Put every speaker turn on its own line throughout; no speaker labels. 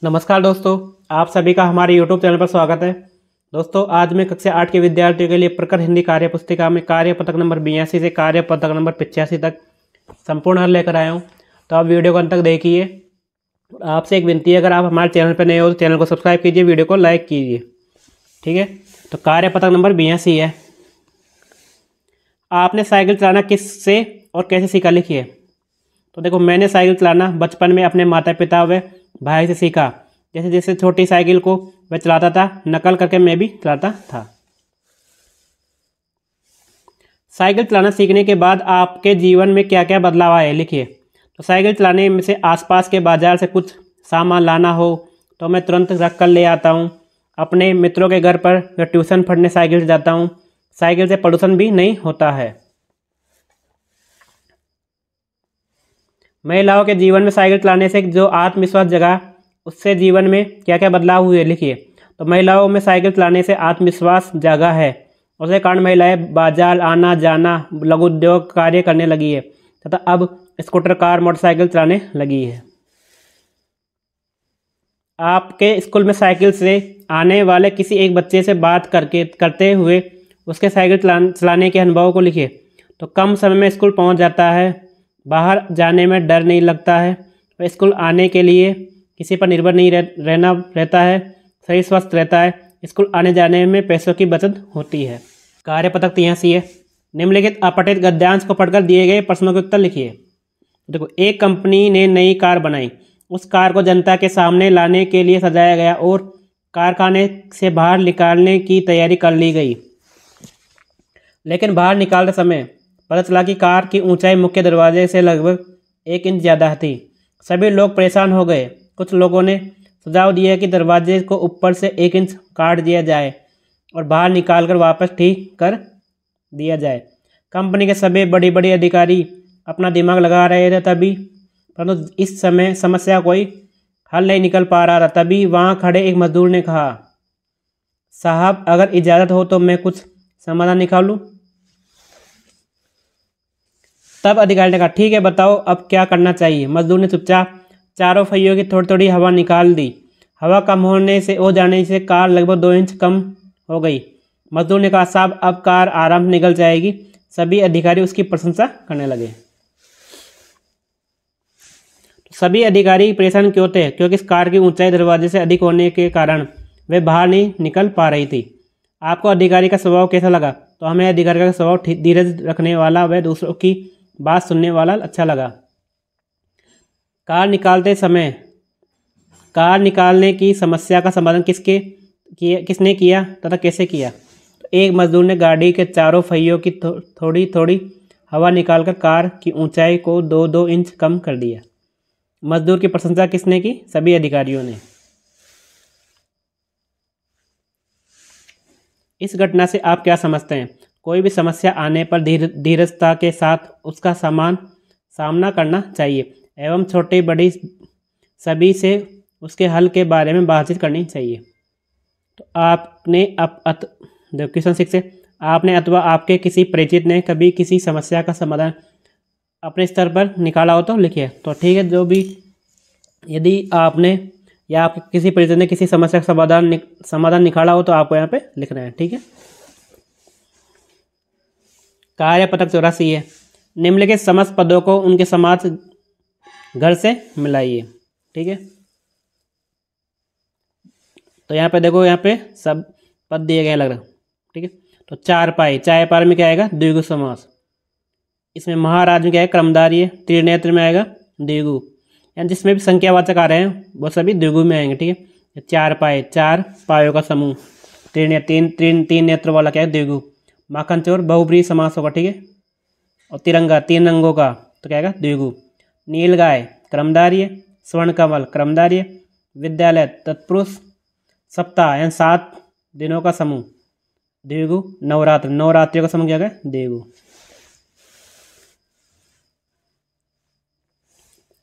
नमस्कार दोस्तों, आप सभी का हमारे YouTube चैनल पर स्वागत है। दोस्तों, आज मैं कक्षा 8 के विद्यार्थियों के लिए प्रखर हिंदी कार्य पुस्तिका में कार्य पत्रक नंबर 82 से कार्य पत्रक नंबर 85 तक संपूर्ण हल लेकर आया हूं। तो आप वीडियो को अंत तक देखिए। आपसे एक विनती है, अगर आप हमारे चैनल पर नए हो तो चैनल को सब्सक्राइब कीजिए, वीडियो को लाइक कीजिए। ठीक है, तो कार्य पत्रक नंबर 82 है। आपने साइकिल चलाना किससे और कैसे सीखा, लिखिए। तो देखो, मैंने साइकिल चलाना बचपन में अपने माता पिता व भाई से सीखा। जैसे जैसे छोटी साइकिल को वह चलाता था, नकल करके मैं भी चलाता था। साइकिल चलाना सीखने के बाद आपके जीवन में क्या क्या बदलाव आए, लिखिए। तो साइकिल चलाने में से आसपास के बाजार से कुछ सामान लाना हो तो मैं तुरंत रख कर ले आता हूँ। अपने मित्रों के घर पर या ट्यूशन पढ़ने साइकिल से जाता हूँ। साइकिल से प्रदूषण भी नहीं होता है। महिलाओं के जीवन में साइकिल चलाने से जो आत्मविश्वास जगा, उससे जीवन में क्या क्या बदलाव हुए, लिखिए। तो महिलाओं में साइकिल चलाने से आत्मविश्वास जागा है। उसके कारण महिलाएं बाजार आना जाना, लघु उद्योग कार्य करने लगी है तथा अब स्कूटर, कार, मोटरसाइकिल चलाने लगी है। आपके स्कूल में साइकिल से आने वाले किसी एक बच्चे से बात करते हुए उसके साइकिल चलाने के अनुभव को लिखिए। तो कम समय में स्कूल पहुंच जाता है, बाहर जाने में डर नहीं लगता है, वह स्कूल आने के लिए किसी पर निर्भर नहीं रहता है, शरीर स्वस्थ रहता है, स्कूल आने जाने में पैसों की बचत होती है। कार्य पत्रक 83 है। निम्नलिखित अपठित गद्यांश को पढ़कर दिए गए प्रश्नों के उत्तर लिखिए। देखो, एक कंपनी ने नई कार बनाई। उस कार को जनता के सामने लाने के लिए सजाया गया और कारखाने से बाहर निकालने की तैयारी कर ली गई। लेकिन बाहर निकालते समय पता चला कि कार की ऊंचाई मुख्य दरवाजे से लगभग 1 इंच ज़्यादा थी। सभी लोग परेशान हो गए। कुछ लोगों ने सुझाव दिया कि दरवाजे को ऊपर से 1 इंच काट दिया जाए और बाहर निकालकर वापस ठीक कर दिया जाए। कंपनी के सभी बड़े बड़े अधिकारी अपना दिमाग लगा रहे थे तभी, परंतु इस समय समस्या कोई हल नहीं निकल पा रहा था। तभी वहाँ खड़े एक मजदूर ने कहा, साहब, अगर इजाज़त हो तो मैं कुछ समाधान निकालूं। तब अधिकारी ने कहा, ठीक है, बताओ अब क्या करना चाहिए। मजदूर ने चुपचाप चारों पहियों की थोड़ी थोड़ी हवा निकाल दी। हवा कम होने से हो जाने से कार लगभग 2 इंच कम हो गई। मजदूर ने कहा, साहब, अब कार आराम से निकल जाएगी। सभी अधिकारी उसकी प्रशंसा करने लगे। सभी अधिकारी परेशान क्यों थे? क्योंकि इस कार की ऊंचाई दरवाजे से अधिक होने के कारण वे बाहर नहीं निकल पा रही थी। आपको अधिकारी का स्वभाव कैसा लगा? तो हमें अधिकारी का स्वभाव धीरज रखने वाला व दूसरों की बात सुनने वाला अच्छा लगा। कार निकालने की समस्या का समाधान किसने किया तथा कैसे किया? तो एक मजदूर ने गाड़ी के चारों पहियों की थोड़ी थोड़ी हवा निकालकर कार की ऊंचाई को 2-2 इंच कम कर दिया। मजदूर की प्रशंसा किसने की? सभी अधिकारियों ने। इस घटना से आप क्या समझते हैं? कोई भी समस्या आने पर धीरजता के साथ उसका सामना करना चाहिए एवं छोटी बड़ी सभी से उसके हल के बारे में बातचीत करनी चाहिए। तो आपने क्वेश्चन 6 से, आपने अथवा आपके किसी परिचित ने कभी किसी समस्या का समाधान अपने स्तर पर निकाला हो तो लिखिए। तो ठीक है, जो भी यदि आपने या आपके किसी परिचित ने किसी समस्या का समाधान निकाला हो तो आपको यहाँ पे लिखना है। ठीक है। कार्य पत्रक 84 है। निम्नलिखित समस्त पदों को उनके समाज घर से मिलाइए। ठीक है, तो यहाँ पे देखो, यहाँ पे सब पद दिए गए अलग। ठीक है, तो चारपाई में क्या आएगा? द्विगु समास। इसमें महाराज में क्या है? क्रमदारी है। त्रिनेत्र में आएगा द्विगु, यानी जिसमें भी संख्यावाचक आ रहे हैं वो सभी द्विगु में आएंगे। ठीक है, चारपाई, 4 पायों का समूह। तीन नेत्र वाला क्या है? द्विगु। माखन चोर बहुब्रीहि समास होगा। ठीक है, और तिरंगा 3 रंगों का, तो क्या आएगा? द्विगु। नील गाय क्रमदारी है। स्वर्ण कमल क्रमदारी है। विद्यालय तत्पुरुष। सप्ताह यानी 7 दिनों का समूह, द्विगु। नवरात्रियों का समूह क्या है? द्विगु।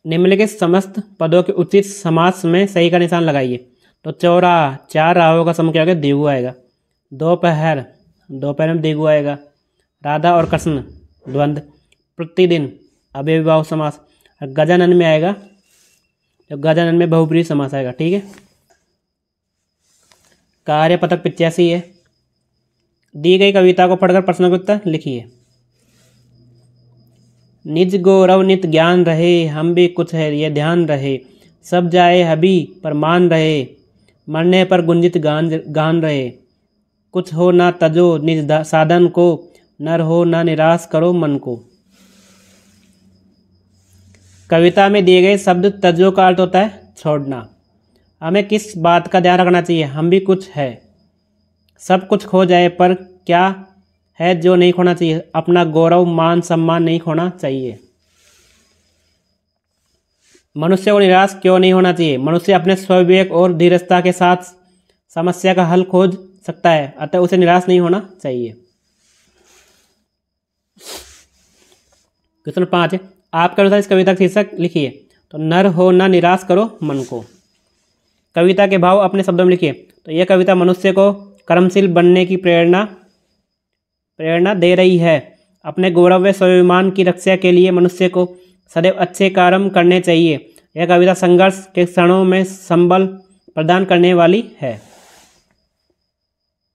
निम्नलिखित समस्त पदों के उचित समास में सही का निशान लगाइए। तो चौराहा, 4 राहों का समूह क्या होगा? द्विगु आएगा। दोपहर में द्विगु आएगा। राधा और कृष्ण द्वंद्व। प्रतिदिन अव्ययीभाव समास। गजानन में आएगा जो गजानन में बहुब्रीहि समास आएगा। ठीक है, कार्यपत्रक 85 है। दी गई कविता को पढ़कर प्रश्न का उत्तर लिखिए। निज गौरव नित ज्ञान रहे, हम भी कुछ है ये ध्यान रहे, सब जाए हबी पर मान रहे, मरने पर गुंजित गान रहे, कुछ हो ना तजो निज साधन को, नर हो ना निराश करो मन को। कविता में दिए गए शब्द तजो का अर्थ होता है छोड़ना। हमें किस बात का ध्यान रखना चाहिए? हम भी कुछ है, सब कुछ खो जाए पर क्या है जो नहीं खोना चाहिए? अपना गौरव मान सम्मान नहीं खोना चाहिए। मनुष्य को निराश क्यों नहीं होना चाहिए? मनुष्य अपने स्वविवेक और धीरजता के साथ समस्या का हल खोज सकता है, अतः उसे निराश नहीं होना चाहिए। क्वेश्चन 5 है, आपके अनुसार इस कविता का शीर्षक लिखिए। तो नर हो ना निराश करो मन को। कविता के भाव अपने शब्दों में लिखिए। तो यह कविता मनुष्य को कर्मशील बनने की प्रेरणा दे रही है। अपने गौरव व स्वाभिमान की रक्षा के लिए मनुष्य को सदैव अच्छे कर्म करने चाहिए। यह कविता संघर्ष के क्षणों में संबल प्रदान करने वाली है।